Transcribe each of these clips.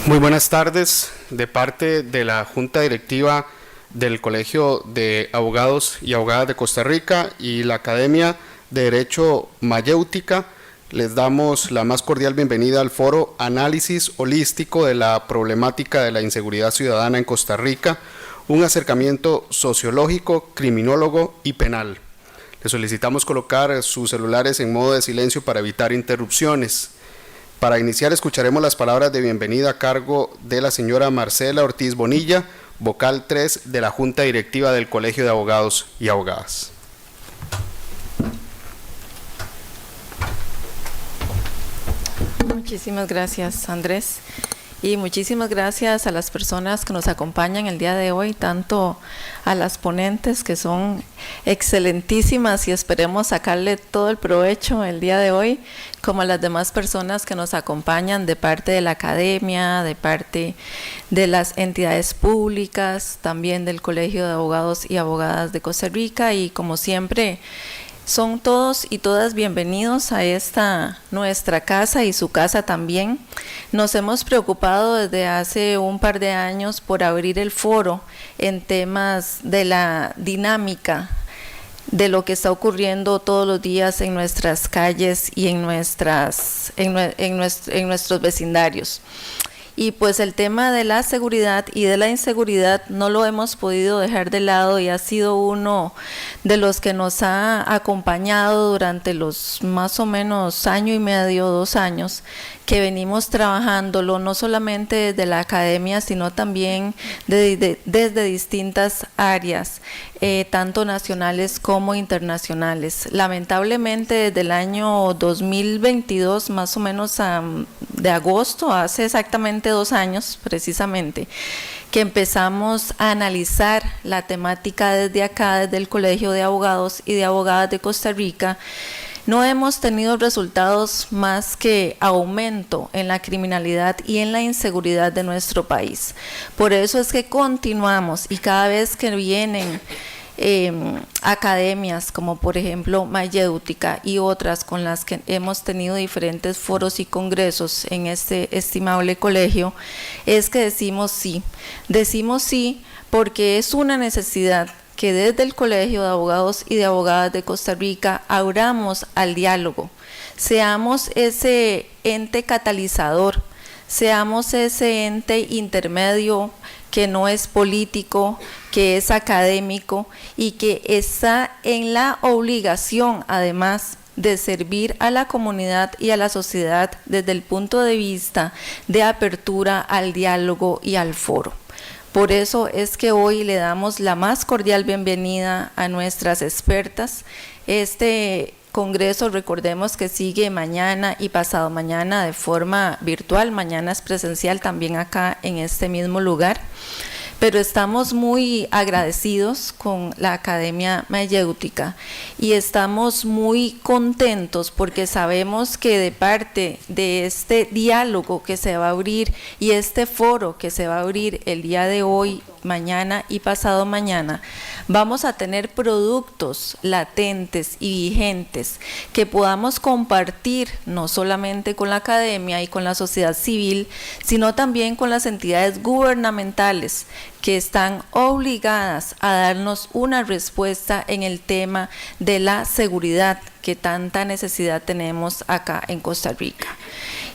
Muy buenas tardes. De parte de la Junta Directiva del Colegio de Abogados y Abogadas de Costa Rica y la Academia de Derecho Mayéutica, les damos la más cordial bienvenida al foro Análisis Holístico de la Problemática de la Inseguridad Ciudadana en Costa Rica, un acercamiento sociológico, criminólogo y penal. Les solicitamos colocar sus celulares en modo de silencio para evitar interrupciones. Para iniciar, escucharemos las palabras de bienvenida a cargo de la señora Marcela Ortiz Bonilla, vocal 3 de la Junta Directiva del Colegio de Abogados y Abogadas. Muchísimas gracias, Andrés. Y muchísimas gracias a las personas que nos acompañan el día de hoy, tanto a las ponentes que son excelentísimas y esperemos sacarle todo el provecho el día de hoy, como a las demás personas que nos acompañan de parte de la academia, de parte de las entidades públicas, también del Colegio de Abogados y Abogadas de Costa Rica, y como siempre, son todos y todas bienvenidos a esta nuestra casa y su casa también. Nos hemos preocupado desde hace un par de años por abrir el foro en temas de la dinámica de lo que está ocurriendo todos los días en nuestras calles y en nuestros vecindarios. Y pues el tema de la seguridad y de la inseguridad no lo hemos podido dejar de lado y ha sido uno de los que nos ha acompañado durante los más o menos año y medio, 2 años, que venimos trabajándolo no solamente desde la academia, sino también desde distintas áreas, tanto nacionales como internacionales. Lamentablemente desde el año 2022, más o menos de agosto, hace exactamente 2 años precisamente, que empezamos a analizar la temática desde acá, desde el Colegio de Abogados y de Abogadas de Costa Rica, no hemos tenido resultados más que aumento en la criminalidad y en la inseguridad de nuestro país. Por eso es que continuamos y cada vez que vienen academias como por ejemplo Mayéutica y otras con las que hemos tenido diferentes foros y congresos en este estimable colegio, es que decimos sí porque es una necesidad que desde el Colegio de Abogados y de Abogadas de Costa Rica abramos al diálogo, seamos ese ente catalizador, seamos ese ente intermedio que no es político, que es académico y que está en la obligación además de servir a la comunidad y a la sociedad desde el punto de vista de apertura al diálogo y al foro. Por eso es que hoy le damos la más cordial bienvenida a nuestras expertas. Este congreso, recordemos que sigue mañana y pasado mañana de forma virtual, mañana es presencial también acá en este mismo lugar. Pero estamos muy agradecidos con la Academia Mayéutica y estamos muy contentos porque sabemos que de parte de este diálogo que se va a abrir y este foro que se va a abrir el día de hoy, mañana y pasado mañana, vamos a tener productos latentes y vigentes que podamos compartir no solamente con la academia y con la sociedad civil, sino también con las entidades gubernamentales que están obligadas a darnos una respuesta en el tema de la seguridad que tanta necesidad tenemos acá en Costa Rica.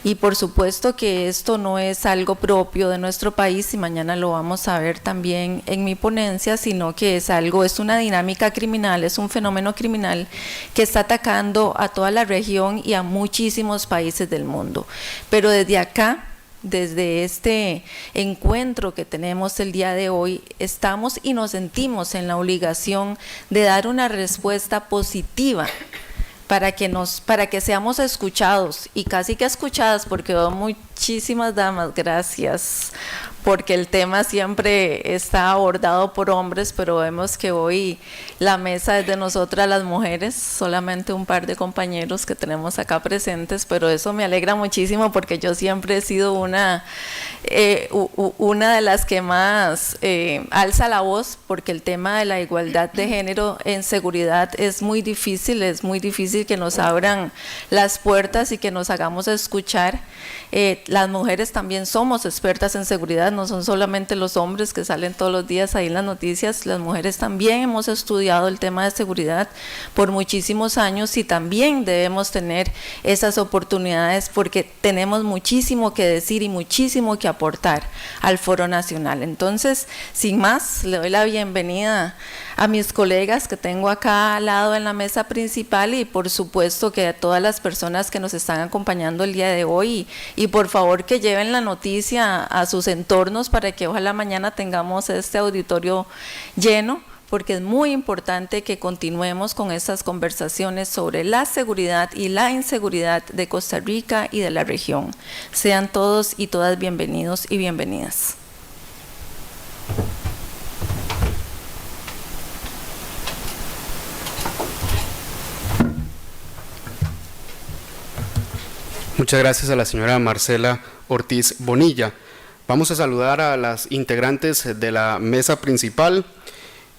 Y por supuesto que esto no es algo propio de nuestro país y mañana lo vamos a ver también en mi ponencia, sino que es una dinámica criminal, es un fenómeno criminal que está atacando a toda la región y a muchísimos países del mundo. Pero desde acá, desde este encuentro que tenemos el día de hoy, estamos y nos sentimos en la obligación de dar una respuesta positiva para que seamos escuchados y casi que escuchadas, porque veo muchísimas damas, gracias, porque el tema siempre está abordado por hombres, pero vemos que hoy la mesa es de nosotras las mujeres, solamente un par de compañeros que tenemos acá presentes, pero eso me alegra muchísimo porque yo siempre he sido una una de las que más alza la voz, porque el tema de la igualdad de género en seguridad es muy difícil que nos abran las puertas y que nos hagamos escuchar. Las mujeres también somos expertas en seguridad, no son solamente los hombres que salen todos los días ahí en las noticias, las mujeres también hemos estudiado el tema de seguridad por muchísimos años y también debemos tener esas oportunidades porque tenemos muchísimo que decir y muchísimo que aportar al Foro Nacional. Entonces, sin más, le doy la bienvenida a mis colegas que tengo acá al lado en la mesa principal y por supuesto que a todas las personas que nos están acompañando el día de hoy y por favor que lleven la noticia a sus entornos para que ojalá mañana tengamos este auditorio lleno, porque es muy importante que continuemos con estas conversaciones sobre la seguridad y la inseguridad de Costa Rica y de la región. Sean todos y todas bienvenidos y bienvenidas. Muchas gracias a la señora Marcela Ortiz Bonilla. Vamos a saludar a las integrantes de la mesa principal.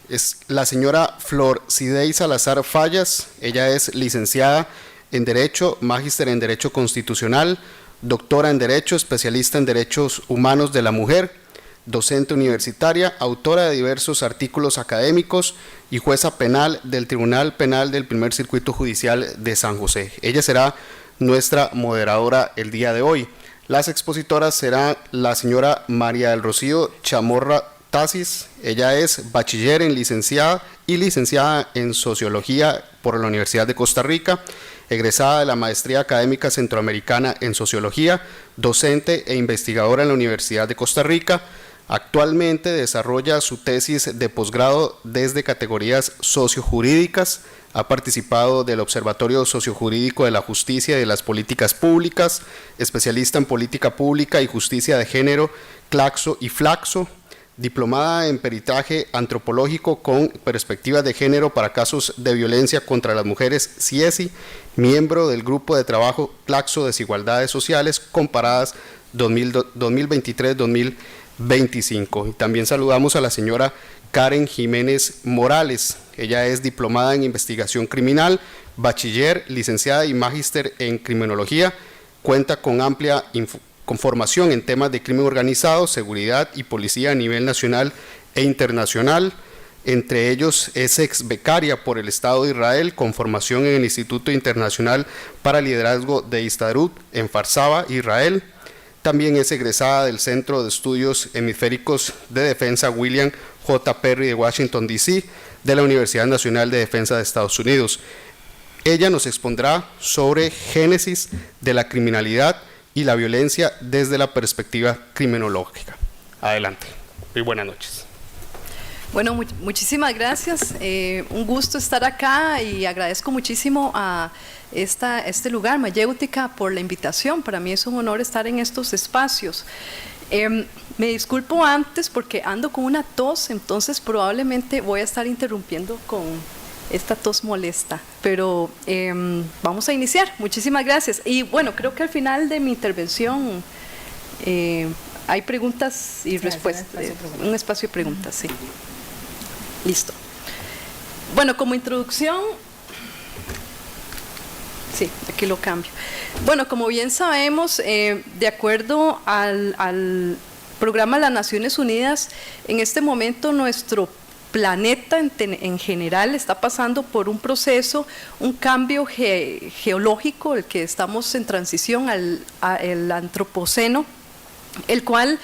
Es la señora Flor Cidey Salazar Fallas. Ella es licenciada en Derecho, magíster en Derecho Constitucional, doctora en Derecho, especialista en Derechos Humanos de la Mujer, docente universitaria, autora de diversos artículos académicos y jueza penal del Tribunal Penal del Primer Circuito Judicial de San José. Ella será nuestra moderadora el día de hoy. Las expositoras serán la señora María del Rocío Chamorra Tasis. Ella es bachiller en licenciada y licenciada en Sociología por la Universidad de Costa Rica, egresada de la Maestría Académica Centroamericana en Sociología, docente e investigadora en la Universidad de Costa Rica. Actualmente desarrolla su tesis de posgrado desde categorías sociojurídicas. Ha participado del Observatorio Sociojurídico de la Justicia y de las Políticas Públicas, especialista en Política Pública y Justicia de Género, Claxo y Flaxo, diplomada en Peritaje Antropológico con Perspectivas de Género para Casos de Violencia contra las Mujeres, CIESI, miembro del Grupo de Trabajo Claxo Desigualdades Sociales Comparadas 2023-2025. Y también saludamos a la señora Karen Jiménez Morales. Ella es diplomada en Investigación Criminal, bachiller, licenciada y magíster en Criminología. Cuenta con amplia formación en temas de crimen organizado, seguridad y policía a nivel nacional e internacional. Entre ellos es ex becaria por el Estado de Israel con formación en el Instituto Internacional para Liderazgo de Histadrut en Farsaba, Israel. También es egresada del Centro de Estudios Hemisféricos de Defensa William J. Perry de Washington, D.C., de la Universidad Nacional de Defensa de Estados Unidos. Ella nos expondrá sobre génesis de la criminalidad y la violencia desde la perspectiva criminológica. Adelante. Muy buenas noches. Bueno, muchísimas gracias. Un gusto estar acá y agradezco muchísimo a este lugar, Mayéutica, por la invitación. Para mí es un honor estar en estos espacios. Me disculpo antes porque ando con una tos, entonces probablemente voy a estar interrumpiendo con esta tos molesta, pero vamos a iniciar. Muchísimas gracias. Y bueno, creo que al final de mi intervención hay preguntas y respuestas, un espacio de preguntas, sí. Listo. Bueno, como introducción, sí, aquí lo cambio. Bueno, como bien sabemos, de acuerdo al programa de las Naciones Unidas, en este momento nuestro planeta en general está pasando por un proceso, un cambio geológico, el que estamos en transición al antropoceno, el cual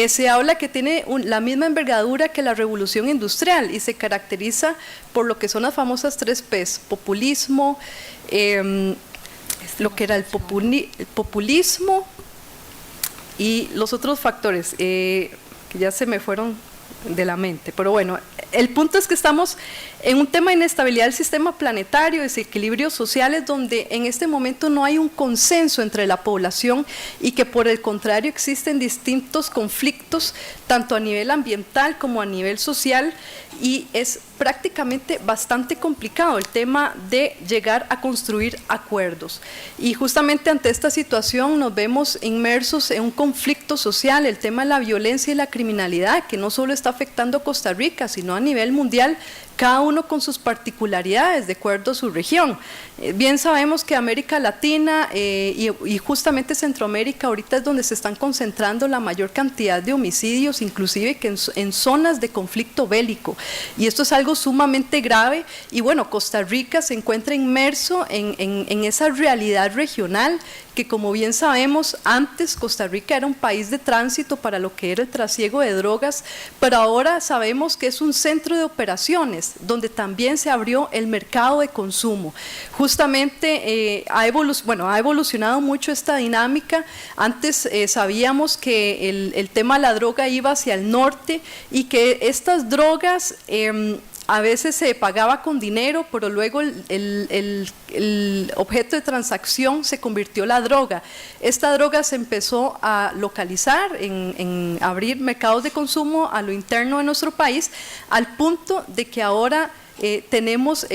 se habla que tiene la misma envergadura que la revolución industrial y se caracteriza por lo que son las famosas 3 P's: populismo, lo que era el populismo y los otros factores que ya se me fueron de la mente, pero bueno, el punto es que estamos en un tema de inestabilidad del sistema planetario, desequilibrios sociales, donde en este momento no hay un consenso entre la población y que por el contrario existen distintos conflictos, tanto a nivel ambiental como a nivel social, y es prácticamente bastante complicado el tema de llegar a construir acuerdos. Y justamente ante esta situación nos vemos inmersos en un conflicto social, el tema de la violencia y la criminalidad, que no solo está afectando a Costa Rica, sino a nivel mundial, cada uno con sus particularidades de acuerdo a su región. Bien sabemos que América Latina y justamente Centroamérica ahorita es donde se están concentrando la mayor cantidad de homicidios, inclusive que en zonas de conflicto bélico. Y esto es algo sumamente grave y bueno, Costa Rica se encuentra inmerso en esa realidad regional que, como bien sabemos, antes Costa Rica era un país de tránsito para lo que era el trasiego de drogas, pero ahora sabemos que es un centro de operaciones donde también se abrió el mercado de consumo. Justamente ha evolucionado mucho esta dinámica. Antes sabíamos que el tema de la droga iba hacia el norte y que estas drogas a veces se pagaba con dinero, pero luego el objeto de transacción se convirtió en la droga. Esta droga se empezó a localizar, en abrir mercados de consumo a lo interno de nuestro país, al punto de que ahora tenemos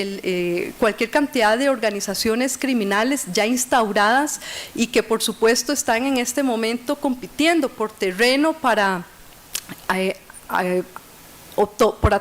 cualquier cantidad de organizaciones criminales ya instauradas y que por supuesto están en este momento compitiendo por terreno para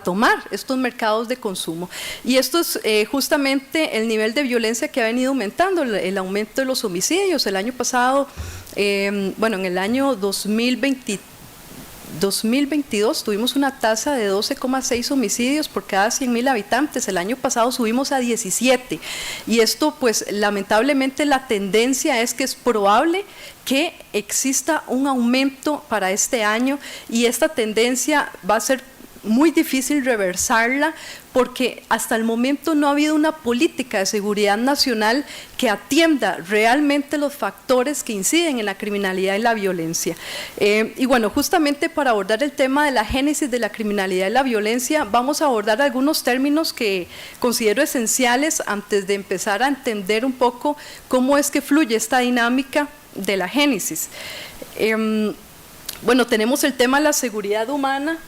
tomar estos mercados de consumo. Y esto es justamente el nivel de violencia que ha venido aumentando, el aumento de los homicidios. El año pasado, en el año 2022 tuvimos una tasa de 12,6 homicidios por cada 100.000 habitantes. El año pasado subimos a 17. Y esto, pues, lamentablemente la tendencia es que es probable que exista un aumento para este año y esta tendencia va a ser muy difícil reversarla porque hasta el momento no ha habido una política de seguridad nacional que atienda realmente los factores que inciden en la criminalidad y la violencia. Y bueno, justamente para abordar el tema de la génesis de la criminalidad y la violencia, vamos a abordar algunos términos que considero esenciales antes de empezar a entender un poco cómo es que fluye esta dinámica de la génesis. Bueno, tenemos el tema de la seguridad humana.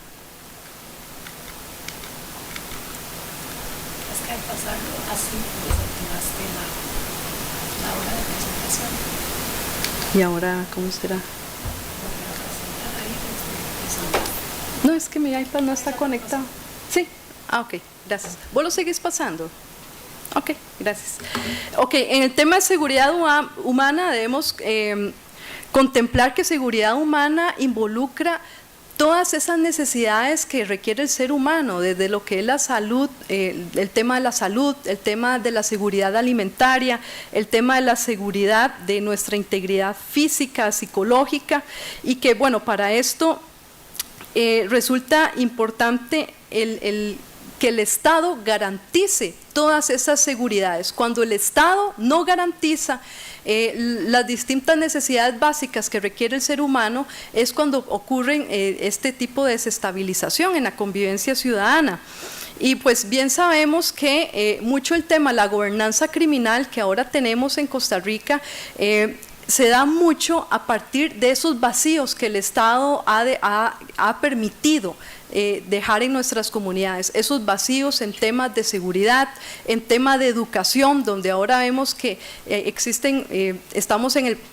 ¿Y ahora cómo será? No, es que mi iPad no está conectado. Sí, ok, gracias. ¿Vos lo seguís pasando? Ok, gracias. Ok, en el tema de seguridad humana debemos contemplar que seguridad humana involucra todas esas necesidades que requiere el ser humano, desde lo que es la salud, el tema de la salud, el tema de la seguridad alimentaria, el tema de la seguridad de nuestra integridad física, psicológica, y que bueno, para esto resulta importante que el Estado garantice todas esas seguridades. Cuando el Estado no garantiza las distintas necesidades básicas que requiere el ser humano, es cuando ocurren este tipo de desestabilización en la convivencia ciudadana. Y pues bien sabemos que mucho el tema de la gobernanza criminal que ahora tenemos en Costa Rica se da mucho a partir de esos vacíos que el Estado ha permitido dejar en nuestras comunidades, esos vacíos en temas de seguridad, en temas de educación, donde ahora vemos que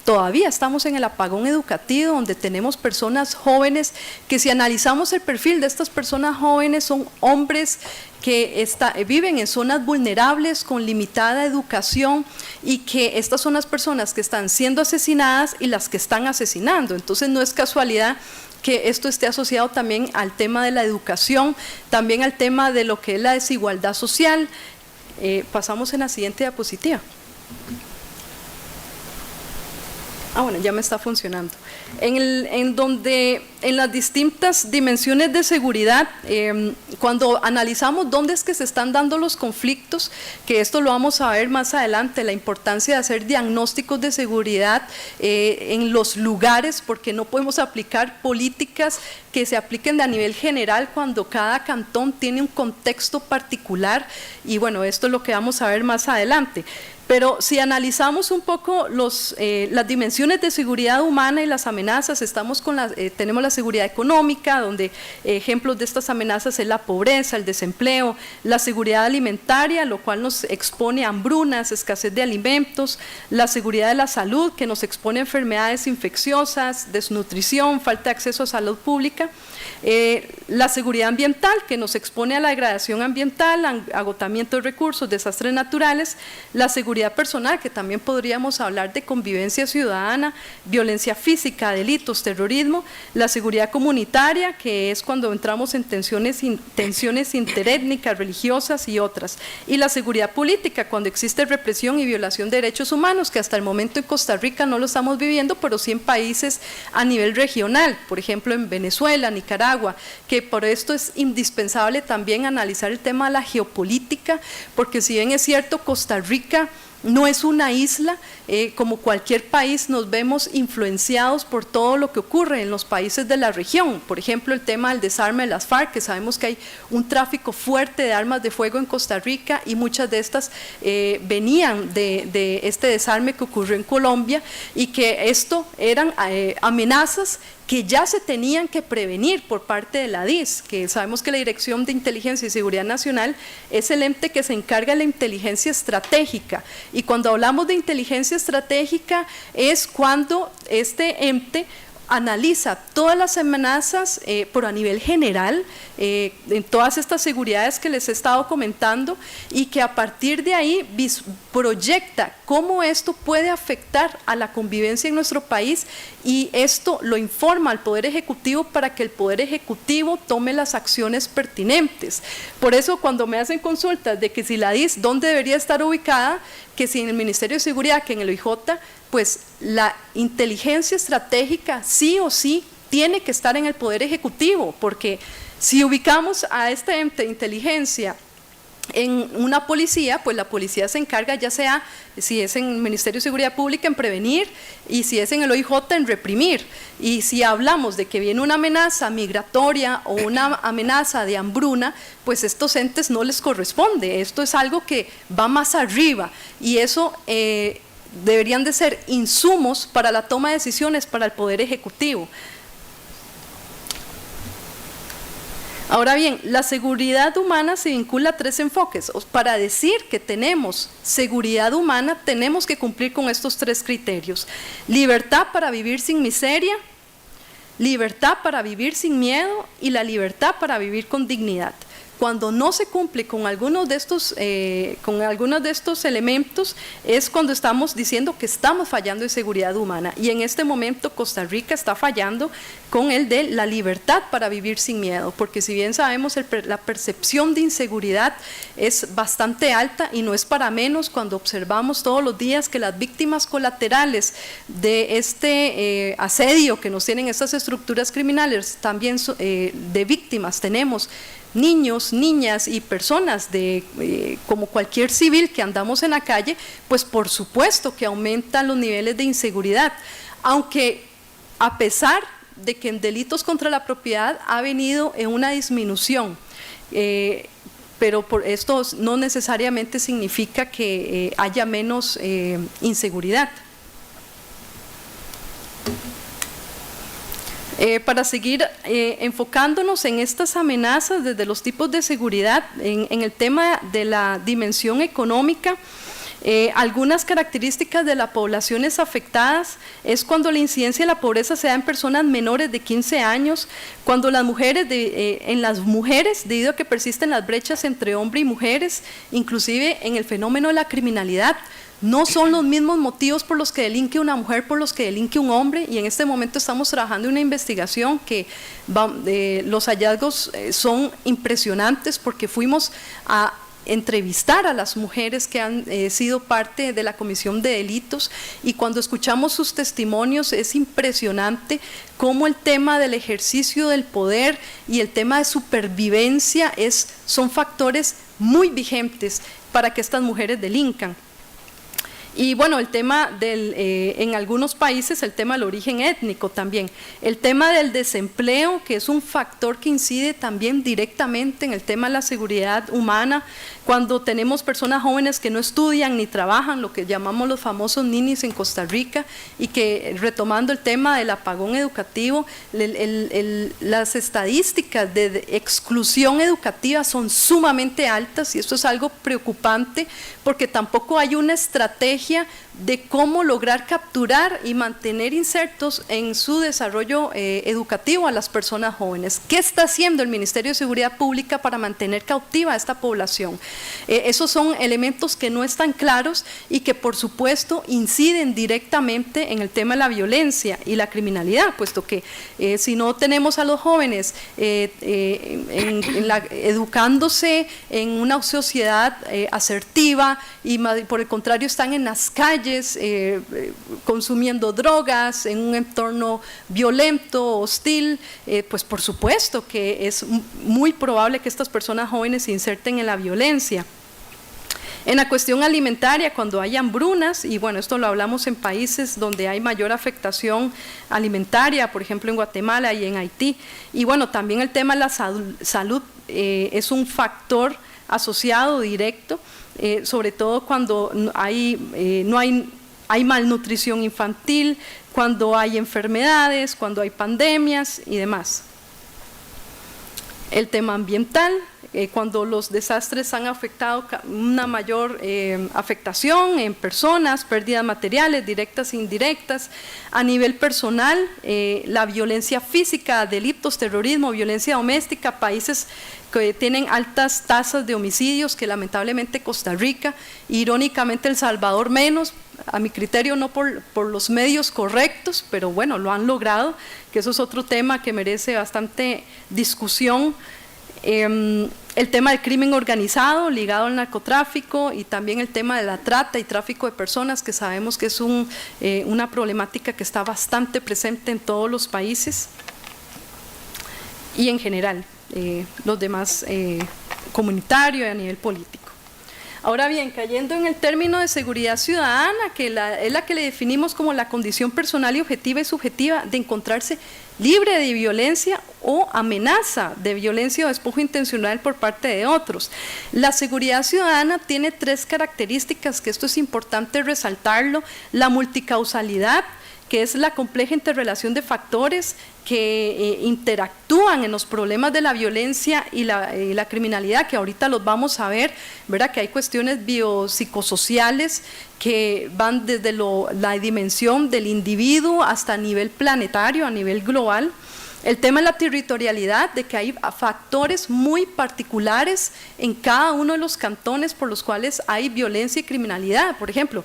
todavía estamos en el apagón educativo, donde tenemos personas jóvenes que, si analizamos el perfil de estas personas jóvenes, son hombres que viven en zonas vulnerables con limitada educación y que estas son las personas que están siendo asesinadas y las que están asesinando. Entonces no es casualidad que esto esté asociado también al tema de la educación, también al tema de lo que es la desigualdad social. Pasamos en la siguiente diapositiva. Bueno, ya me está funcionando. En las distintas dimensiones de seguridad, cuando analizamos dónde es que se están dando los conflictos, que esto lo vamos a ver más adelante, la importancia de hacer diagnósticos de seguridad en los lugares, porque no podemos aplicar políticas que se apliquen a nivel general cuando cada cantón tiene un contexto particular, y bueno, esto es lo que vamos a ver más adelante. Pero si analizamos un poco las dimensiones de seguridad humana y las amenazas, tenemos la seguridad económica, donde ejemplos de estas amenazas es la pobreza, el desempleo, la seguridad alimentaria, lo cual nos expone a hambrunas, escasez de alimentos, la seguridad de la salud, que nos expone a enfermedades infecciosas, desnutrición, falta de acceso a salud pública, la seguridad ambiental, que nos expone a la degradación ambiental, agotamiento de recursos, desastres naturales, la seguridad personal, que también podríamos hablar de convivencia ciudadana, violencia física, delitos, terrorismo, la seguridad comunitaria, que es cuando entramos en tensiones interétnicas, religiosas y otras, y la seguridad política, cuando existe represión y violación de derechos humanos, que hasta el momento en Costa Rica no lo estamos viviendo, pero sí en países a nivel regional, por ejemplo en Venezuela, Nicaragua, que por esto es indispensable también analizar el tema de la geopolítica, porque si bien es cierto, Costa Rica no es una isla, como cualquier país nos vemos influenciados por todo lo que ocurre en los países de la región. Por ejemplo, el tema del desarme de las FARC, que sabemos que hay un tráfico fuerte de armas de fuego en Costa Rica y muchas de estas venían de este desarme que ocurrió en Colombia, y que esto eran amenazas que ya se tenían que prevenir por parte de la DIS, que sabemos que la Dirección de Inteligencia y Seguridad Nacional es el ente que se encarga de la inteligencia estratégica, y cuando hablamos de inteligencia estratégica es cuando este ente analiza todas las amenazas a nivel general, en todas estas seguridades que les he estado comentando, y que a partir de ahí proyecta cómo esto puede afectar a la convivencia en nuestro país, y esto lo informa al Poder Ejecutivo para que el Poder Ejecutivo tome las acciones pertinentes. Por eso cuando me hacen consultas de que si la DIS, ¿dónde debería estar ubicada? Que si en el Ministerio de Seguridad, que en el OIJ, pues la inteligencia estratégica sí o sí tiene que estar en el Poder Ejecutivo, porque si ubicamos a este ente de inteligencia en una policía, pues la policía se encarga, ya sea si es en el Ministerio de Seguridad Pública, en prevenir, y si es en el OIJ, en reprimir. Y si hablamos de que viene una amenaza migratoria o una amenaza de hambruna, pues estos entes no les corresponde, esto es algo que va más arriba, y eso deberían de ser insumos para la toma de decisiones para el Poder Ejecutivo. Ahora bien, la seguridad humana se vincula a tres enfoques. Para decir que tenemos seguridad humana, tenemos que cumplir con estos tres criterios: libertad para vivir sin miseria, libertad para vivir sin miedo y la libertad para vivir con dignidad. Cuando no se cumple con algunos de estos elementos es cuando estamos diciendo que estamos fallando en seguridad humana, y en este momento Costa Rica está fallando con el de la libertad para vivir sin miedo, porque si bien sabemos la percepción de inseguridad es bastante alta, y no es para menos cuando observamos todos los días que las víctimas colaterales de este asedio que nos tienen estas estructuras criminales, también de víctimas tenemos niños, niñas y personas como cualquier civil que andamos en la calle, pues por supuesto que aumentan los niveles de inseguridad, aunque a pesar de que en delitos contra la propiedad ha venido en una disminución, pero por esto no necesariamente significa que haya menos inseguridad. Para seguir enfocándonos en estas amenazas desde los tipos de seguridad, en el tema de la dimensión económica, algunas características de las poblaciones afectadas es cuando la incidencia de la pobreza se da en personas menores de 15 años, cuando las mujeres, en las mujeres, debido a que persisten las brechas entre hombres y mujeres, inclusive en el fenómeno de la criminalidad. No son los mismos motivos por los que delinque una mujer por los que delinque un hombre, y en este momento estamos trabajando en una investigación que los hallazgos son impresionantes, porque fuimos a entrevistar a las mujeres que han sido parte de la comisión de delitos, y cuando escuchamos sus testimonios es impresionante cómo el tema del ejercicio del poder y el tema de supervivencia son factores muy vigentes para que estas mujeres delincan. Y bueno, el tema en algunos países, el tema del origen étnico también. El tema del desempleo, que es un factor que incide también directamente en el tema de la seguridad humana, cuando tenemos personas jóvenes que no estudian ni trabajan, lo que llamamos los famosos ninis en Costa Rica, y que, retomando el tema del apagón educativo, las estadísticas de exclusión educativa son sumamente altas, y esto es algo preocupante, porque tampoco hay una estrategia de cómo lograr capturar y mantener insertos en su desarrollo educativo a las personas jóvenes. ¿Qué está haciendo el Ministerio de Seguridad Pública para mantener cautiva a esta población? Esos son elementos que no están claros y que por supuesto inciden directamente en el tema de la violencia y la criminalidad, puesto que si no tenemos a los jóvenes educándose en una sociedad asertiva y por el contrario están en las calles consumiendo drogas, en un entorno violento, hostil, pues por supuesto que es muy probable que estas personas jóvenes se inserten en la violencia. En la cuestión alimentaria, cuando hay hambrunas, y bueno, esto lo hablamos en países donde hay mayor afectación alimentaria, por ejemplo en Guatemala y en Haití, y bueno, también el tema de la salud es un factor asociado directo, sobre todo cuando hay malnutrición infantil, cuando hay enfermedades, cuando hay pandemias y demás. El tema ambiental, cuando los desastres han afectado una mayor afectación en personas, pérdidas materiales directas e indirectas. A nivel personal, la violencia física, delitos, terrorismo, violencia doméstica, países que tienen altas tasas de homicidios, que lamentablemente Costa Rica, irónicamente El Salvador menos, a mi criterio no por los medios correctos, pero bueno, lo han logrado, que eso es otro tema que merece bastante discusión. El tema del crimen organizado ligado al narcotráfico y también el tema de la trata y tráfico de personas, que sabemos que es una problemática que está bastante presente en todos los países y en general los demás comunitario y a nivel político. Ahora bien, cayendo en el término de seguridad ciudadana, que es la que le definimos como la condición personal y objetiva y subjetiva de encontrarse libre de violencia o amenaza de violencia o despojo intencional por parte de otros. La seguridad ciudadana tiene 3 características, que esto es importante resaltarlo: la multicausalidad, que es la compleja interrelación de factores que interactúan en los problemas de la violencia y la criminalidad, que ahorita los vamos a ver, ¿verdad? Que hay cuestiones biopsicosociales que van desde la dimensión del individuo hasta a nivel planetario, a nivel global. El tema de la territorialidad, de que hay factores muy particulares en cada uno de los cantones por los cuales hay violencia y criminalidad. Por ejemplo,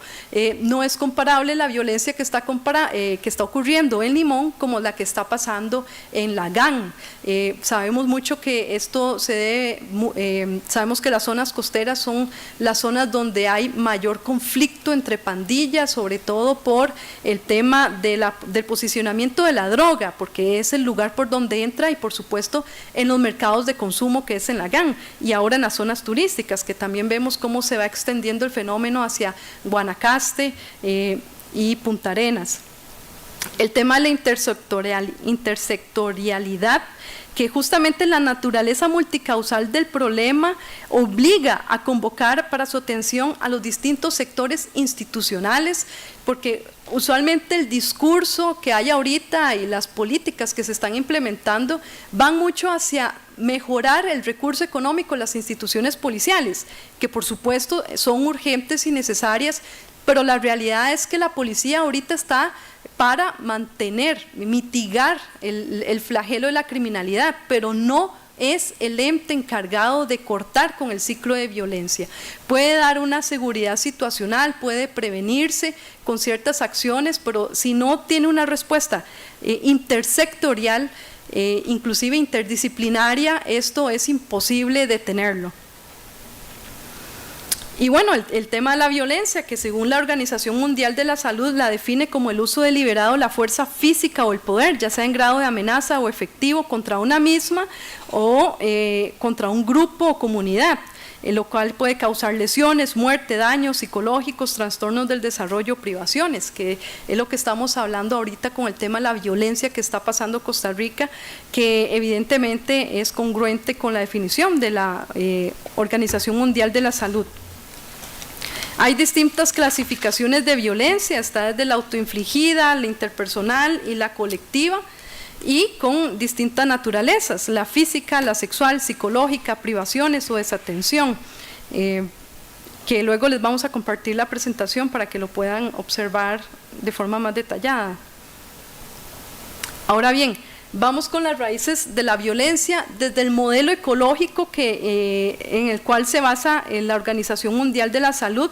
no es comparable la violencia que está ocurriendo en Limón como la que está pasando en Lagán. Sabemos mucho que esto se debe, sabemos que las zonas costeras son las zonas donde hay mayor conflicto entre pandillas, sobre todo por el tema del posicionamiento de la droga, porque es el lugar por donde entra, y por supuesto en los mercados de consumo, que es en Lagán, y ahora en las zonas turísticas, que también vemos cómo se va extendiendo el fenómeno hacia Guanacaste y Punta Arenas. El tema de la intersectorialidad, que justamente la naturaleza multicausal del problema obliga a convocar para su atención a los distintos sectores institucionales, porque usualmente el discurso que hay ahorita y las políticas que se están implementando van mucho hacia mejorar el recurso económico de las instituciones policiales, que por supuesto son urgentes y necesarias, pero la realidad es que la policía ahorita está para mitigar el flagelo de la criminalidad, pero no es el ente encargado de cortar con el ciclo de violencia. Puede dar una seguridad situacional, puede prevenirse con ciertas acciones, pero si no tiene una respuesta intersectorial, inclusive interdisciplinaria, esto es imposible detenerlo. Y bueno, el tema de la violencia, que según la Organización Mundial de la Salud la define como el uso deliberado de la fuerza física o el poder, ya sea en grado de amenaza o efectivo contra una misma o contra un grupo o comunidad. lo cual puede causar lesiones, muerte, daños psicológicos, trastornos del desarrollo, privaciones, que es lo que estamos hablando ahorita con el tema de la violencia que está pasando en Costa Rica, que evidentemente es congruente con la definición de la Organización Mundial de la Salud. Hay distintas clasificaciones de violencia, está desde la autoinfligida, la interpersonal y la colectiva, y con distintas naturalezas, la física, la sexual, psicológica, privaciones o desatención, que luego les vamos a compartir la presentación para que lo puedan observar de forma más detallada. Ahora bien, vamos con las raíces de la violencia desde el modelo ecológico en el cual se basa la Organización Mundial de la Salud,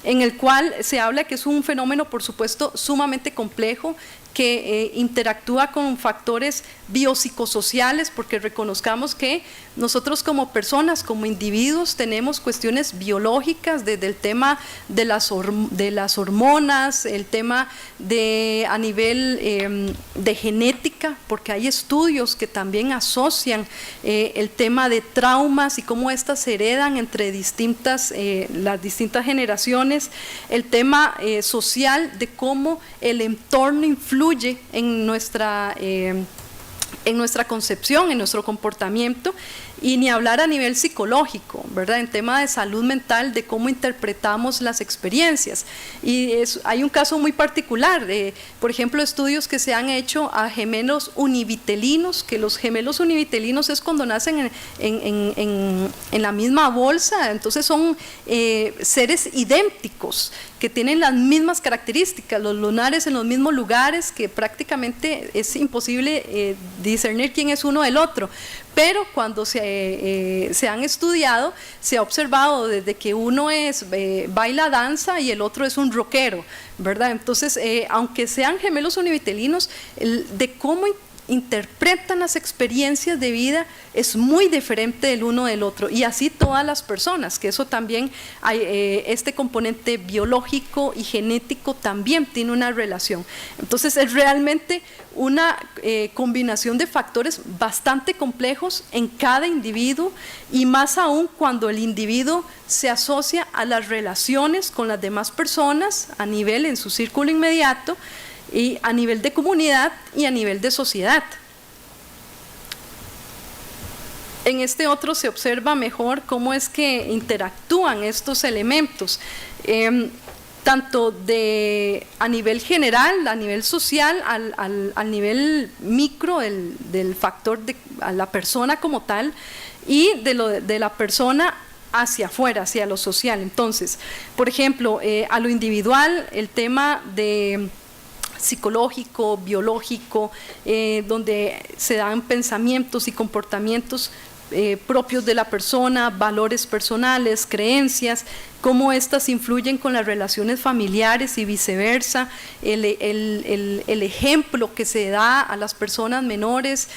en el cual se habla que es un fenómeno, por supuesto, sumamente complejo, que interactúa con factores biopsicosociales, porque reconozcamos que nosotros como personas, como individuos, tenemos cuestiones biológicas desde el tema de las hormonas, el tema a nivel de genética, porque hay estudios que también asocian el tema de traumas y cómo éstas se heredan entre las distintas generaciones, el tema social de cómo el entorno influye en nuestra concepción, en nuestro comportamiento, y ni hablar a nivel psicológico, ¿verdad? En tema de salud mental, de cómo interpretamos las experiencias. Y hay un caso muy particular, por ejemplo, estudios que se han hecho a gemelos univitelinos, que los gemelos univitelinos es cuando nacen en la misma bolsa, entonces son seres idénticos, que tienen las mismas características, los lunares en los mismos lugares, que prácticamente es imposible discernir quién es uno del otro. Pero cuando se han estudiado, se ha observado desde que uno baila danza y el otro es un rockero, ¿verdad? Entonces, aunque sean gemelos univitelinos, de cómo interpretan las experiencias de vida es muy diferente del uno del otro, y así todas las personas, que eso también hay, este componente biológico y genético también tiene una relación. Entonces es realmente una combinación de factores bastante complejos en cada individuo, y más aún cuando el individuo se asocia a las relaciones con las demás personas a nivel en su círculo inmediato, y a nivel de comunidad y a nivel de sociedad. En este otro se observa mejor cómo es que interactúan estos elementos, tanto a nivel general, a nivel social, al nivel micro del factor a la persona como tal, y de la persona hacia afuera, hacia lo social. Entonces, por ejemplo, a lo individual, el tema de psicológico, biológico, donde se dan pensamientos y comportamientos propios de la persona, valores personales, creencias, cómo éstas influyen con las relaciones familiares y viceversa, el ejemplo que se da a las personas menores,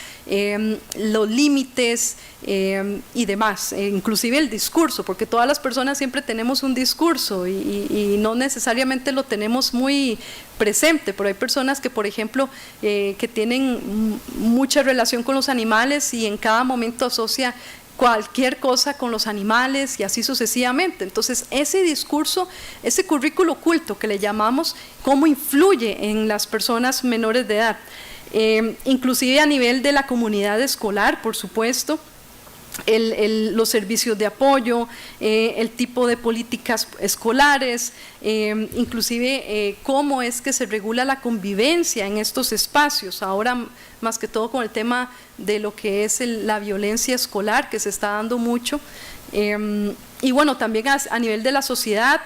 los límites y demás, inclusive el discurso, porque todas las personas siempre tenemos un discurso y no necesariamente lo tenemos muy presente, pero hay personas que, por ejemplo, que tienen mucha relación con los animales y en cada momento asocia cualquier cosa con los animales y así sucesivamente. Entonces ese discurso, ese currículo oculto que le llamamos, cómo influye en las personas menores de edad, inclusive a nivel de la comunidad escolar, por supuesto, los servicios de apoyo, el tipo de políticas escolares, inclusive cómo es que se regula la convivencia en estos espacios, ahora más que todo con el tema de lo que es la violencia escolar, que se está dando mucho, y bueno, también a nivel de la sociedad,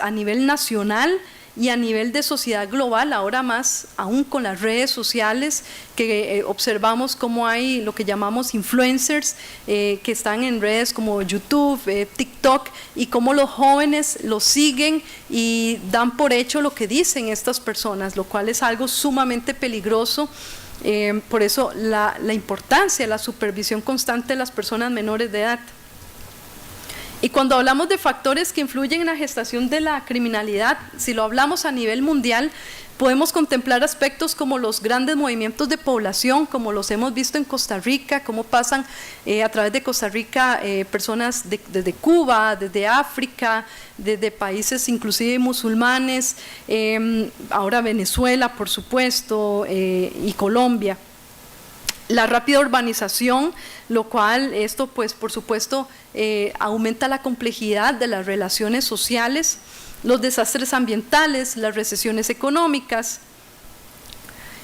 a nivel nacional y a nivel de sociedad global, ahora más aún con las redes sociales, que observamos cómo hay lo que llamamos influencers, que están en redes como YouTube, TikTok, y cómo los jóvenes los siguen y dan por hecho lo que dicen estas personas, lo cual es algo sumamente peligroso. Por eso la importancia de la supervisión constante de las personas menores de edad. Y cuando hablamos de factores que influyen en la gestación de la criminalidad, si lo hablamos a nivel mundial, podemos contemplar aspectos como los grandes movimientos de población, como los hemos visto en Costa Rica, cómo pasan a través de Costa Rica personas desde Cuba, desde África, desde países inclusive musulmanes, ahora Venezuela, por supuesto, y Colombia. La rápida urbanización, lo cual esto pues por supuesto aumenta la complejidad de las relaciones sociales, los desastres ambientales, las recesiones económicas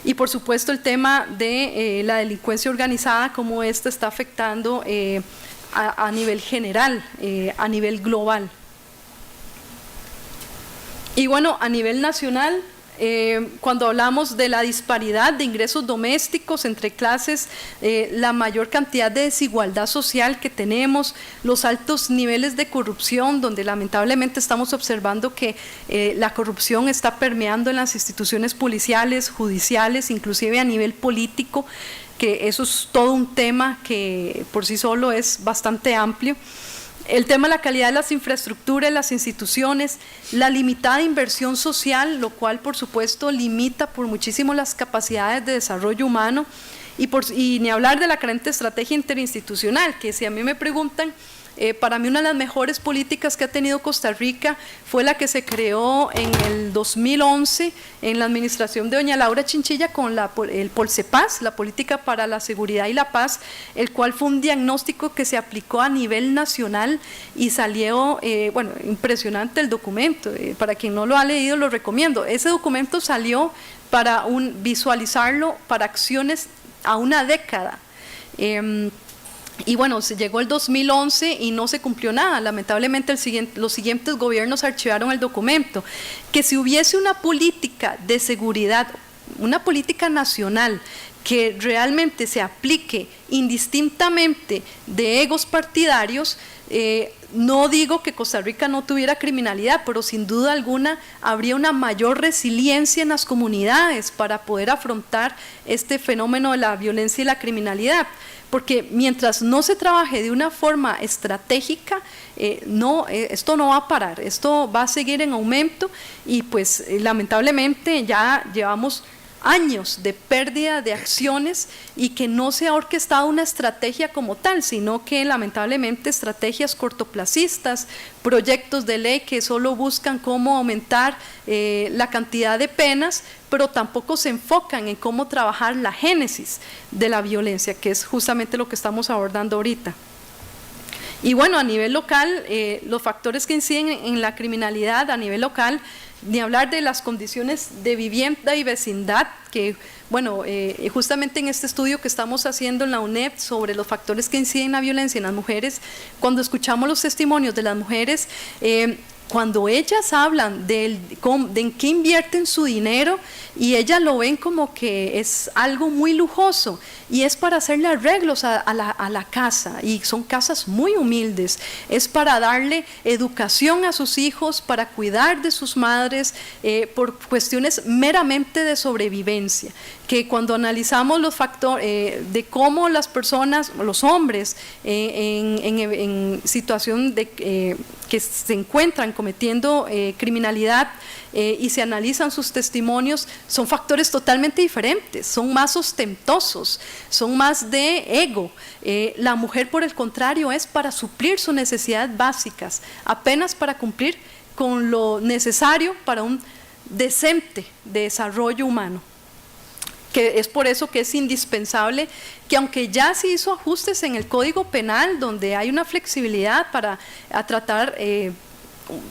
y por supuesto el tema de la delincuencia organizada, cómo esta está afectando a nivel general, a nivel global. Y bueno, a nivel nacional, cuando hablamos de la disparidad de ingresos domésticos entre clases, la mayor cantidad de desigualdad social que tenemos, los altos niveles de corrupción, donde lamentablemente estamos observando que la corrupción está permeando en las instituciones policiales, judiciales, inclusive a nivel político, que eso es todo un tema que por sí solo es bastante amplio. El tema de la calidad de las infraestructuras, las instituciones, la limitada inversión social, lo cual por supuesto limita por muchísimo las capacidades de desarrollo humano y ni hablar de la carente estrategia interinstitucional, que si a mí me preguntan, para mí una de las mejores políticas que ha tenido Costa Rica fue la que se creó en el 2011 en la administración de doña Laura Chinchilla con el Polsepaz, la Política para la Seguridad y la Paz, el cual fue un diagnóstico que se aplicó a nivel nacional y salió, bueno, impresionante el documento, para quien no lo ha leído lo recomiendo. Ese documento salió para visualizarlo para acciones a una década. Y bueno, se llegó el 2011 y no se cumplió nada. Lamentablemente los siguientes gobiernos archivaron el documento. Que si hubiese una política de seguridad, una política nacional que realmente se aplique indistintamente de egos partidarios, no digo que Costa Rica no tuviera criminalidad, pero sin duda alguna habría una mayor resiliencia en las comunidades para poder afrontar este fenómeno de la violencia y la criminalidad. Porque mientras no se trabaje de una forma estratégica, esto no va a parar, esto va a seguir en aumento y pues lamentablemente ya llevamos años de pérdida de acciones y que no se ha orquestado una estrategia como tal, sino que lamentablemente estrategias cortoplacistas, proyectos de ley que solo buscan cómo aumentar la cantidad de penas, pero tampoco se enfocan en cómo trabajar la génesis de la violencia, que es justamente lo que estamos abordando ahorita. Y bueno, a nivel local, los factores que inciden en la criminalidad a nivel local, ni hablar de las condiciones de vivienda y vecindad, que bueno, justamente en este estudio que estamos haciendo en la UNED sobre los factores que inciden en la violencia en las mujeres, cuando escuchamos los testimonios de las mujeres, cuando ellas hablan de en qué invierten su dinero y ellas lo ven como que es algo muy lujoso y es para hacerle arreglos a la casa, y son casas muy humildes, es para darle educación a sus hijos, para cuidar de sus madres, por cuestiones meramente de sobrevivencia, que cuando analizamos los factores de cómo las personas, los hombres en situación de que se encuentran cometiendo criminalidad y se analizan sus testimonios, son factores totalmente diferentes, son más ostentosos, son más de ego. La mujer, por el contrario, es para suplir sus necesidades básicas, apenas para cumplir con lo necesario para un decente desarrollo humano. Que es por eso que es indispensable que, aunque ya se hizo ajustes en el Código Penal, donde hay una flexibilidad para tratar,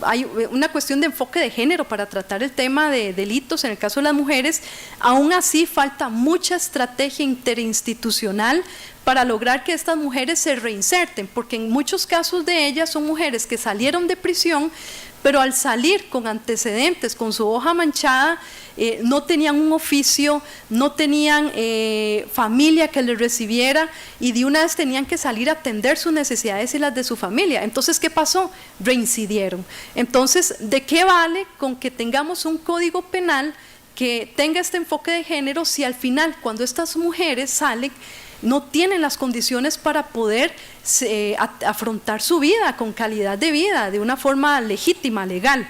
hay una cuestión de enfoque de género para tratar el tema de delitos en el caso de las mujeres, aún así falta mucha estrategia interinstitucional para lograr que estas mujeres se reinserten, porque en muchos casos de ellas son mujeres que salieron de prisión, pero al salir con antecedentes, con su hoja manchada, no tenían un oficio, no tenían familia que les recibiera y de una vez tenían que salir a atender sus necesidades y las de su familia. Entonces, ¿qué pasó? Reincidieron. Entonces, ¿de qué vale con que tengamos un código penal que tenga este enfoque de género si al final, cuando estas mujeres salen, no tienen las condiciones para poder afrontar su vida con calidad de vida, de una forma legítima, legal?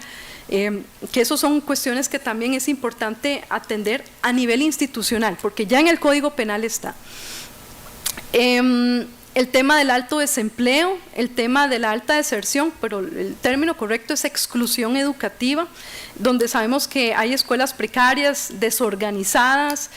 Que eso son cuestiones que también es importante atender a nivel institucional, porque ya en el Código Penal está. El tema del alto desempleo, el tema de la alta deserción, pero el término correcto es exclusión educativa, donde sabemos que hay escuelas precarias, desorganizadas,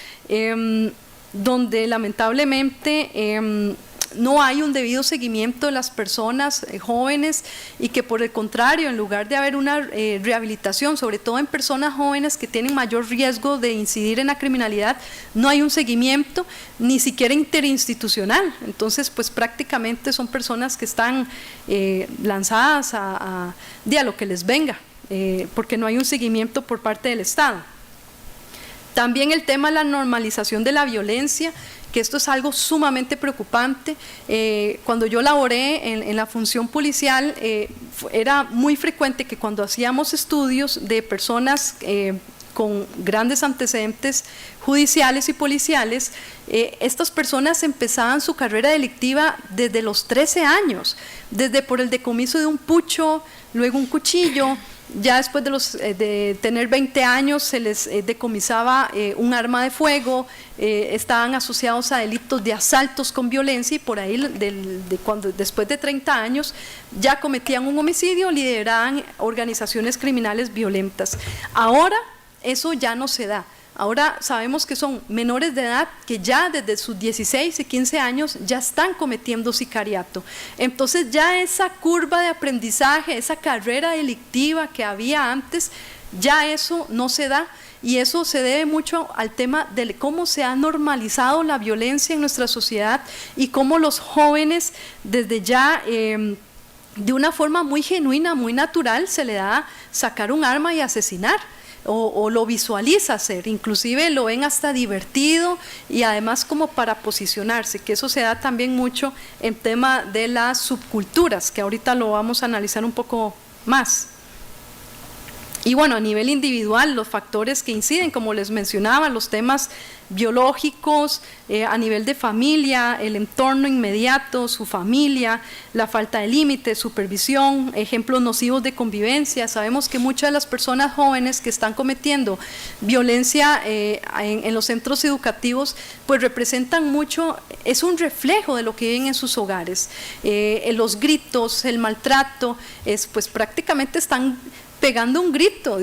donde lamentablemente no hay un debido seguimiento de las personas jóvenes, y que por el contrario, en lugar de haber una rehabilitación, sobre todo en personas jóvenes que tienen mayor riesgo de incidir en la criminalidad, no hay un seguimiento, ni siquiera interinstitucional. Entonces, pues prácticamente son personas que están lanzadas a lo que les venga, porque no hay un seguimiento por parte del Estado. También el tema de la normalización de la violencia, que esto es algo sumamente preocupante. Cuando yo laboré en la función policial, era muy frecuente que cuando hacíamos estudios de personas con grandes antecedentes judiciales y policiales, estas personas empezaban su carrera delictiva desde los 13 años, desde por el decomiso de un pucho, luego un cuchillo. Ya después de tener 20 años se les decomisaba un arma de fuego, estaban asociados a delitos de asaltos con violencia, y por ahí después de 30 años ya cometían un homicidio, lideraban organizaciones criminales violentas. Ahora eso ya no se da. Ahora sabemos que son menores de edad que ya desde sus 16 y 15 años ya están cometiendo sicariato. Entonces ya esa curva de aprendizaje, esa carrera delictiva que había antes, ya eso no se da, y eso se debe mucho al tema de cómo se ha normalizado la violencia en nuestra sociedad, y cómo los jóvenes desde ya de una forma muy genuina, muy natural, se le da sacar un arma y asesinar. O lo visualiza hacer, inclusive lo ven hasta divertido, y además como para posicionarse, que eso se da también mucho en tema de las subculturas, que ahorita lo vamos a analizar un poco más. Y bueno, a nivel individual, los factores que inciden, como les mencionaba, los temas biológicos, a nivel de familia, el entorno inmediato, su familia, la falta de límites, supervisión, ejemplos nocivos de convivencia. Sabemos que muchas de las personas jóvenes que están cometiendo violencia en los centros educativos, pues representan mucho, es un reflejo de lo que viven en sus hogares. Los gritos, el maltrato, pues prácticamente están pegando un grito,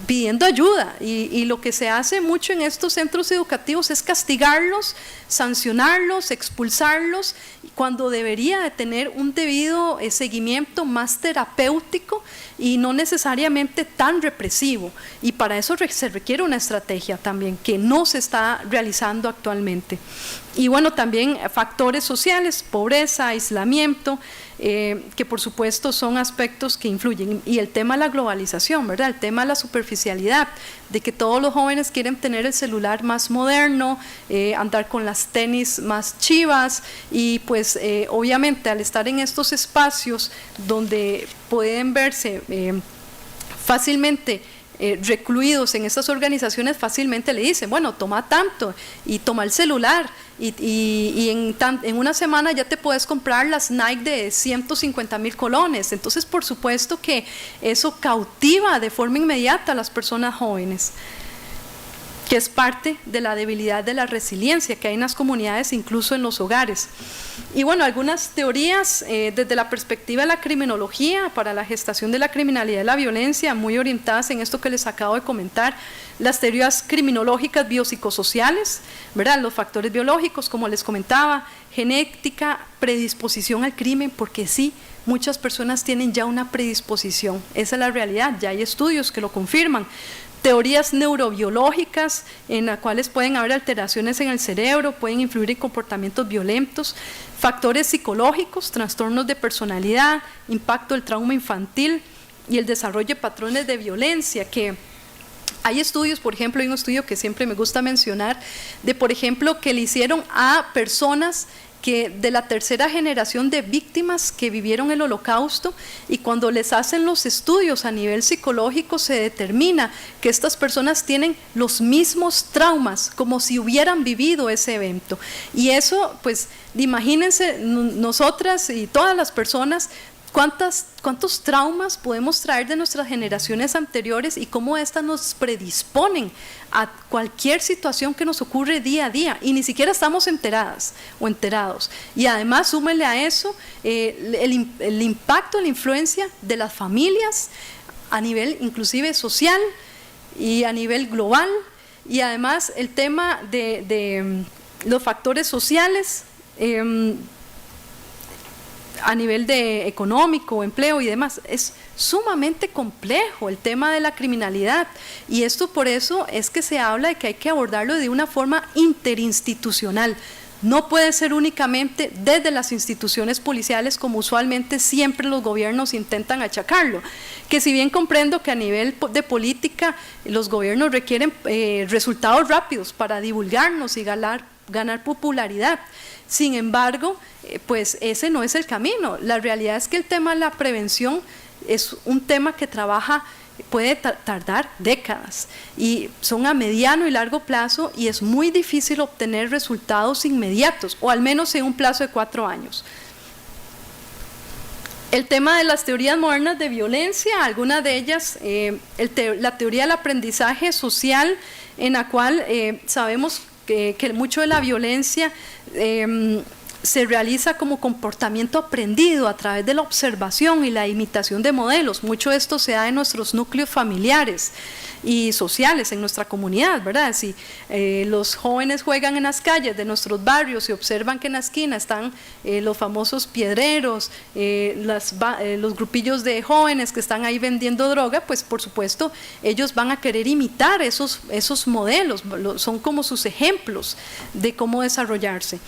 pidiendo ayuda, y lo que se hace mucho en estos centros educativos es castigarlos, sancionarlos, expulsarlos, cuando debería de tener un debido seguimiento más terapéutico y no necesariamente tan represivo, y para eso se requiere una estrategia también que no se está realizando actualmente. Y bueno, también factores sociales, pobreza, aislamiento, que por supuesto son aspectos que influyen, y el tema de la globalización, ¿verdad? El tema de la superficialidad, de que todos los jóvenes quieren tener el celular más moderno, andar con las tenis más chivas, y pues obviamente al estar en estos espacios donde pueden verse fácilmente recluidos en estas organizaciones, fácilmente le dicen, bueno, toma tanto y toma el celular, y en una semana ya te puedes comprar las Nike de 150,000 colones. Entonces, por supuesto que eso cautiva de forma inmediata a las personas jóvenes, que es parte de la debilidad de la resiliencia que hay en las comunidades, incluso en los hogares. Y bueno, algunas teorías desde la perspectiva de la criminología para la gestación de la criminalidad y la violencia, muy orientadas en esto que les acabo de comentar. Las teorías criminológicas biopsicosociales, ¿verdad? Los factores biológicos, como les comentaba, genética, predisposición al crimen, porque sí, muchas personas tienen ya una predisposición, esa es la realidad, ya hay estudios que lo confirman. Teorías neurobiológicas, en las cuales pueden haber alteraciones en el cerebro, pueden influir en comportamientos violentos. Factores psicológicos, trastornos de personalidad, impacto del trauma infantil y el desarrollo de patrones de violencia, que hay estudios, por ejemplo, hay un estudio que siempre me gusta mencionar, de por ejemplo que le hicieron a personas que de la tercera generación de víctimas que vivieron el Holocausto, y cuando les hacen los estudios a nivel psicológico se determina que estas personas tienen los mismos traumas como si hubieran vivido ese evento. Y eso, pues, imagínense nosotras y todas las personas ¿cuántos traumas podemos traer de nuestras generaciones anteriores y cómo éstas nos predisponen a cualquier situación que nos ocurre día a día y ni siquiera estamos enteradas o enterados? Y además súmele a eso el impacto, la influencia de las familias a nivel inclusive social y a nivel global, y además el tema de los factores sociales, a nivel de económico, empleo y demás. Es sumamente complejo el tema de la criminalidad, y esto por eso es que se habla de que hay que abordarlo de una forma interinstitucional. No puede ser únicamente desde las instituciones policiales como usualmente siempre los gobiernos intentan achacarlo, que si bien comprendo que a nivel de política los gobiernos requieren resultados rápidos para divulgarnos y ganar popularidad. Sin embargo, pues ese no es el camino. La realidad es que el tema de la prevención es un tema que puede tardar décadas, y son a mediano y largo plazo, y es muy difícil obtener resultados inmediatos, o al menos en un plazo de 4 años. El tema de las teorías modernas de violencia, algunas de ellas, la teoría del aprendizaje social, en la cual sabemos que mucho de la violencia se realiza como comportamiento aprendido a través de la observación y la imitación de modelos. Mucho de esto se da en nuestros núcleos familiares y sociales, en nuestra comunidad, ¿verdad? Si los jóvenes juegan en las calles de nuestros barrios y observan que en la esquina están los famosos piedreros, los grupillos de jóvenes que están ahí vendiendo droga, pues por supuesto ellos van a querer imitar esos modelos, son como sus ejemplos de cómo desarrollarse.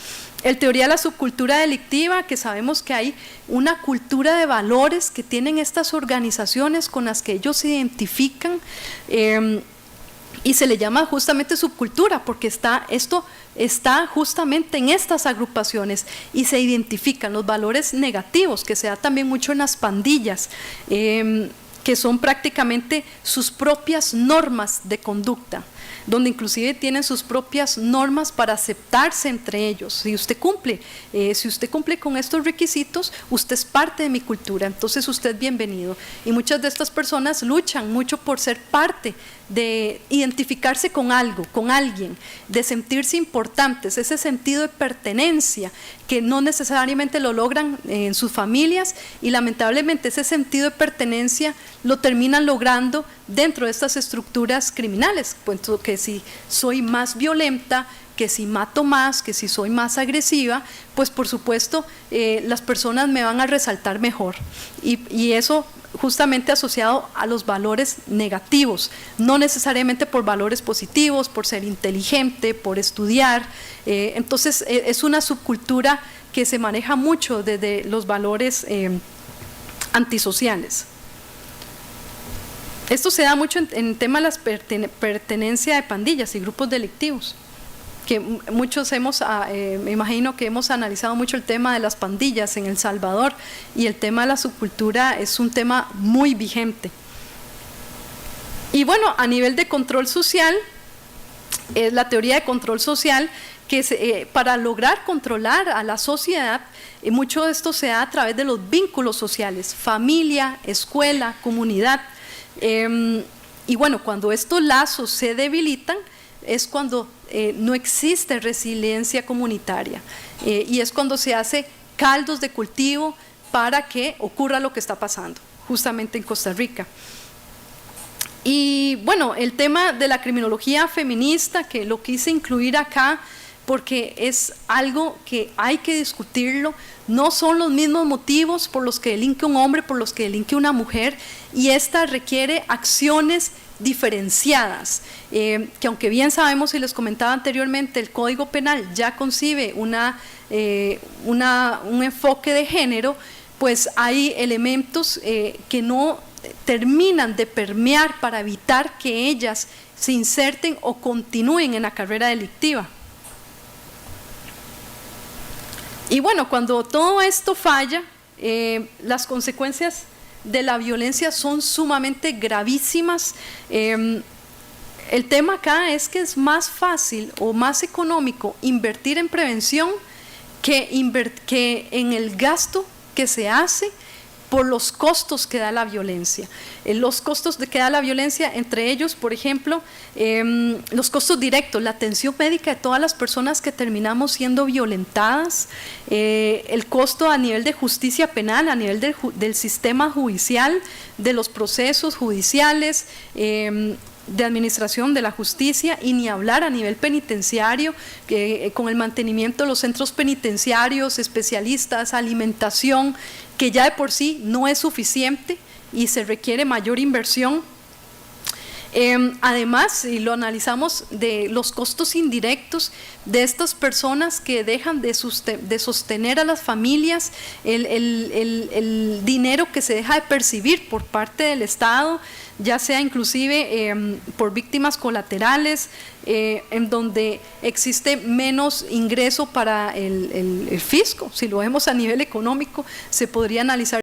El teoría de la subcultura delictiva, que sabemos que hay una cultura de valores que tienen estas organizaciones con las que ellos se identifican, y se le llama justamente subcultura porque esto está justamente en estas agrupaciones y se identifican los valores negativos, que se da también mucho en las pandillas, que son prácticamente sus propias normas de conducta, donde inclusive tienen sus propias normas para aceptarse entre ellos. Si usted cumple con estos requisitos, usted es parte de mi cultura, entonces usted es bienvenido. Y muchas de estas personas luchan mucho por ser parte, de identificarse con algo, con alguien, de sentirse importantes, ese sentido de pertenencia que no necesariamente lo logran en sus familias, y lamentablemente ese sentido de pertenencia lo terminan logrando dentro de estas estructuras criminales, pues que si soy más violenta, que si mato más, que si soy más agresiva, pues por supuesto las personas me van a resaltar mejor, y eso justamente asociado a los valores negativos, no necesariamente por valores positivos, por ser inteligente, por estudiar. Entonces es una subcultura que se maneja mucho desde los valores antisociales. Esto se da mucho en el tema de la pertenencia de pandillas y grupos delictivos, que muchos me imagino que hemos analizado mucho el tema de las pandillas en El Salvador, y el tema de la subcultura es un tema muy vigente. Y bueno, a nivel de control social, es la teoría de control social, que para lograr controlar a la sociedad, mucho de esto se da a través de los vínculos sociales, familia, escuela, comunidad. Y bueno, cuando estos lazos se debilitan, es cuando no existe resiliencia comunitaria, y es cuando se hace caldos de cultivo para que ocurra lo que está pasando justamente en Costa Rica. Y bueno, el tema de la criminología feminista, que lo quise incluir acá porque es algo que hay que discutirlo. No son los mismos motivos por los que delinque un hombre, por los que delinque una mujer, y esta requiere acciones diferenciadas, que aunque bien sabemos, y les comentaba anteriormente, el Código Penal ya concibe un enfoque de género, pues hay elementos que no terminan de permear para evitar que ellas se inserten o continúen en la carrera delictiva. Y bueno, cuando todo esto falla, las consecuencias de la violencia son sumamente gravísimas. El tema acá es que es más fácil o más económico invertir en prevención que en el gasto que se hace por los costos que da la violencia. Los costos que da la violencia, entre ellos, por ejemplo, los costos directos, la atención médica de todas las personas que terminamos siendo violentadas, el costo a nivel de justicia penal, a nivel del sistema judicial, de los procesos judiciales, de administración de la justicia, y ni hablar a nivel penitenciario, con el mantenimiento de los centros penitenciarios, especialistas, alimentación, que ya de por sí no es suficiente y se requiere mayor inversión. Además, si lo analizamos, de los costos indirectos de estas personas que dejan de sostener a las familias, el dinero que se deja de percibir por parte del Estado, ya sea inclusive por víctimas colaterales, en donde existe menos ingreso para el fisco. Si lo vemos a nivel económico, se podría analizar